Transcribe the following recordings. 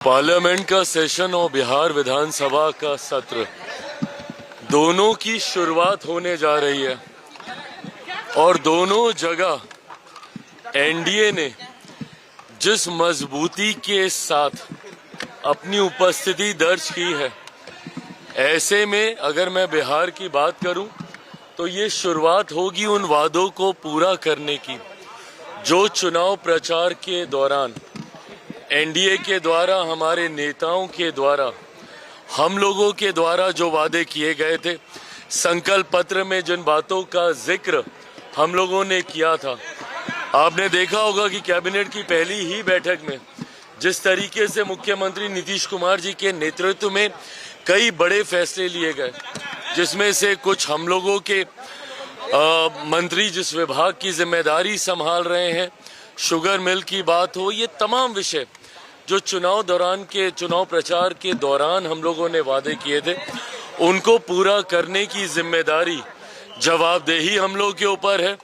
Parliament का session और बिहार विधानसभा का सत्र दोनों की शुरुआत होने जा रही है और दोनों जगह एनडीए ने जिस मजबूती के साथ अपनी उपस्थिति दर्ज की है, ऐसे में अगर मैं बिहार की बात करूं तो ये शुरुआत होगी उन वादों को पूरा करने की जो चुनाव प्रचार के दौरान एनडीए के द्वारा, हमारे नेताओं के द्वारा, हम लोगों के द्वारा जो वादे किए गए थे, संकल्प पत्र में जिन बातों का जिक्र हम लोगों ने किया था। आपने देखा होगा कि कैबिनेट की पहली ही बैठक में जिस तरीके से मुख्यमंत्री नीतीश कुमार जी के नेतृत्व में कई बड़े फैसले लिए गए, जिसमें से कुछ हम लोगों के मंत्री जिस विभाग की जिम्मेदारी संभाल रहे हैं, शुगर मिल की बात हो, ये तमाम विषय जो चुनाव प्रचार के दौरान हम लोगों ने वादे किए थे, उनको पूरा करने की जिम्मेदारी, जवाबदेही हम लोग के ऊपर है।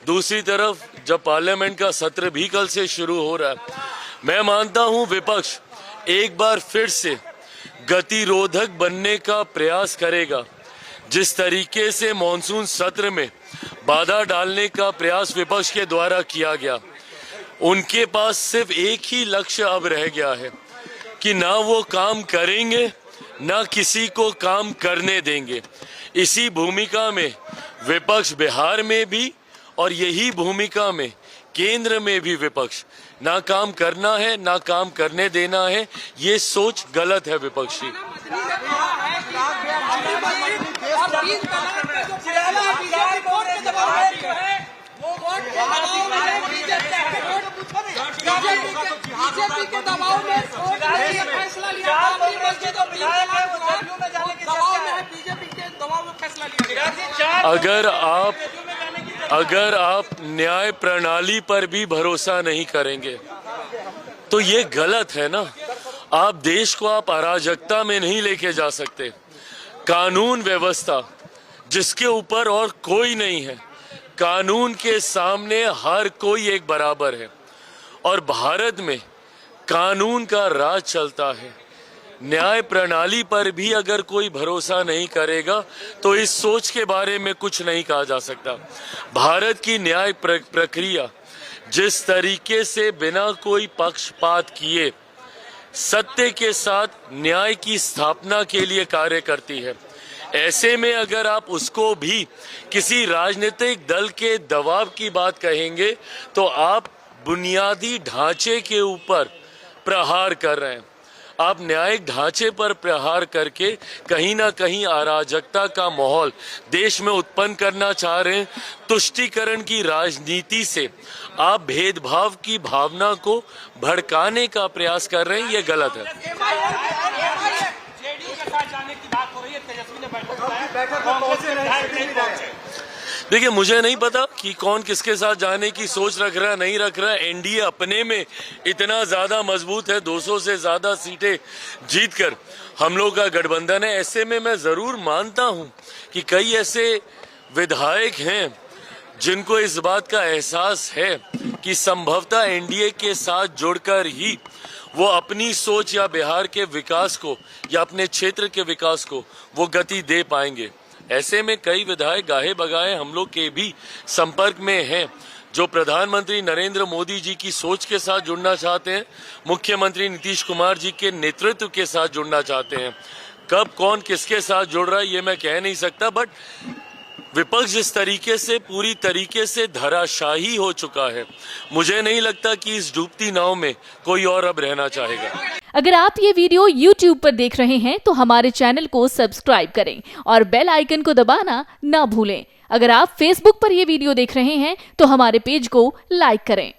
दूसरी तरफ जब पार्लियामेंट का सत्र भी कल से शुरू हो रहा है, मैं मानता हूं विपक्ष एक बार फिर से गतिरोधक बनने का प्रयास करेगा। जिस तरीके से मॉनसून सत्र में बाधा डालने का प्रयास विपक्ष के द्वारा किया गया, उनके पास सिर्फ एक ही लक्ष्य अब रह गया है कि ना वो काम करेंगे ना किसी को काम करने देंगे। इसी भूमिका में विपक्ष बिहार में भी और यही भूमिका में केंद्र में भी विपक्ष ना काम करना है ना काम करने देना है। ये सोच गलत है विपक्षी। अगर आप न्याय प्रणाली पर भी भरोसा नहीं करेंगे तो ये गलत है ना। आप देश को अराजकता में नहीं लेके जा सकते। कानून व्यवस्था जिसके ऊपर और कोई नहीं है, कानून के सामने हर कोई एक बराबर है और भारत में कानून का राज चलता है। न्याय प्रणाली पर भी अगर कोई भरोसा नहीं करेगा तो इस सोच के बारे में कुछ नहीं कहा जा सकता। भारत की न्याय प्रक्रिया जिस तरीके से बिना कोई पक्षपात किए सत्य के साथ न्याय की स्थापना के लिए कार्य करती है, ऐसे में अगर आप उसको भी किसी राजनीतिक दल के दबाव की बात कहेंगे तो आप बुनियादी ढांचे के ऊपर प्रहार कर रहे हैं। आप न्यायिक ढांचे पर प्रहार करके कहीं ना कहीं अराजकता का माहौल देश में उत्पन्न करना चाह रहे हैं। तुष्टीकरण की राजनीति से आप भेदभाव की भावना को भड़काने का प्रयास कर रहे हैं, ये गलत है। देखिए, मुझे नहीं पता कि कौन किसके साथ जाने की सोच रख रहा है, नहीं रख रहा है। एनडीए अपने में इतना ज्यादा मजबूत है, 200 से ज्यादा सीटें जीतकर हम लोग का गठबंधन है। ऐसे में मैं जरूर मानता हूं कि कई ऐसे विधायक हैं जिनको इस बात का एहसास है कि संभवतः एनडीए के साथ जुड़कर ही वो अपनी सोच या बिहार के विकास को या अपने क्षेत्र के विकास को वो गति दे पाएंगे। ऐसे में कई विधायक गाहे बगाए हम लोग के भी संपर्क में हैं जो प्रधानमंत्री नरेंद्र मोदी जी की सोच के साथ जुड़ना चाहते हैं, मुख्यमंत्री नीतीश कुमार जी के नेतृत्व के साथ जुड़ना चाहते हैं। कब कौन किसके साथ जुड़ रहा है ये मैं कह नहीं सकता, बट विपक्ष जिस तरीके से पूरी तरीके से धराशाही हो चुका है, मुझे नहीं लगता कि इस डूबती नाव में कोई और अब रहना चाहेगा। अगर आप ये वीडियो YouTube पर देख रहे हैं तो हमारे चैनल को सब्सक्राइब करें और बेल आइकन को दबाना ना भूलें। अगर आप Facebook पर ये वीडियो देख रहे हैं तो हमारे पेज को लाइक करें।